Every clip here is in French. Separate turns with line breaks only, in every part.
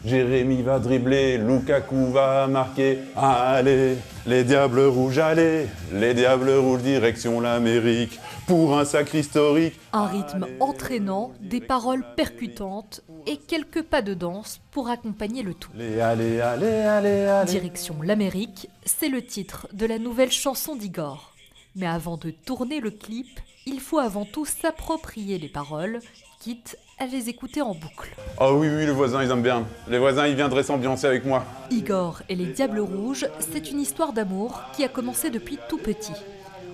Jérémy va dribbler, Lukaku va marquer. Allez, les Diables Rouges, allez, les Diables Rouges, direction l'Amérique, pour un sacre historique.
Un rythme entraînant, des paroles percutantes et quelques pas de danse pour accompagner le tout.
Allez, allez, allez, allez, allez.
Direction l'Amérique, c'est le titre de la nouvelle chanson d'Igor. Mais avant de tourner le clip, il faut avant tout s'approprier les paroles, quitte à les écouter en boucle.
Oh oui, oui, les voisins, ils aiment bien. Les voisins, ils viendraient s'ambiancer avec moi.
Igor et les Diables Rouges, c'est une histoire d'amour qui a commencé depuis tout petit.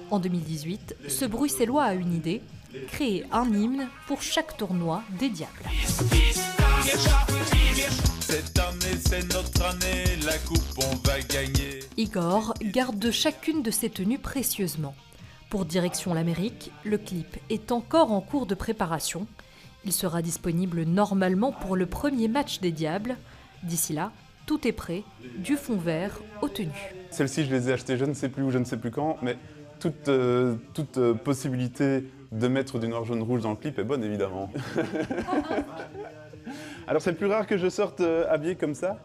En 2018, ce Bruxellois a une idée, créer un hymne pour chaque tournoi des Diables.
Cette année, c'est notre année, la coupe, on va gagner.
Igor garde chacune de ses tenues précieusement. Pour Direction l'Amérique, le clip est encore en cours de préparation. Il sera disponible normalement pour le premier match des Diables. D'ici là, tout est prêt, du fond vert aux tenues.
Celles-ci, je les ai achetées je ne sais plus où, je ne sais plus quand, mais toute possibilité de mettre du noir, jaune, rouge dans le clip est bonne, évidemment. Alors, c'est plus rare que je sorte habillé comme ça.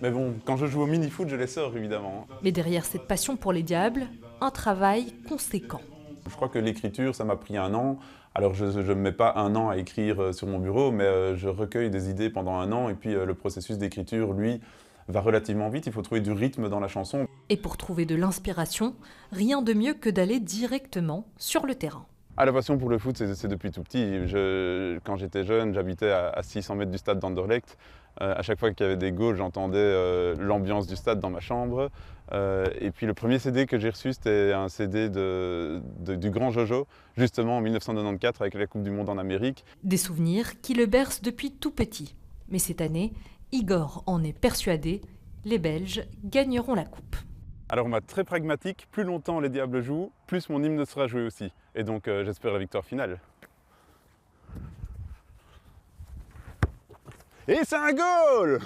Mais bon, quand je joue au mini-foot, je les sors, évidemment.
Mais derrière cette passion pour les Diables, un travail conséquent.
Je crois que l'écriture, ça m'a pris 1 an. Alors, je ne me mets pas 1 an à écrire sur mon bureau, mais je recueille des idées pendant 1 an. Et puis, le processus d'écriture, lui, va relativement vite. Il faut trouver du rythme dans la chanson.
Et pour trouver de l'inspiration, rien de mieux que d'aller directement sur le terrain.
Ah, la passion pour le foot, c'est depuis tout petit. Quand j'étais jeune, j'habitais à 600 mètres du stade d'Anderlecht. À chaque fois qu'il y avait des goals, j'entendais l'ambiance du stade dans ma chambre. Et puis le premier CD que j'ai reçu, c'était un CD du Grand Jojo, justement en 1994 avec la Coupe du Monde en Amérique.
Des souvenirs qui le bercent depuis tout petit. Mais cette année, Igor en est persuadé, les Belges gagneront la coupe.
Alors, très pragmatique, plus longtemps les Diables jouent, plus mon hymne sera joué aussi. Et donc, j'espère la victoire finale. Et c'est un goal!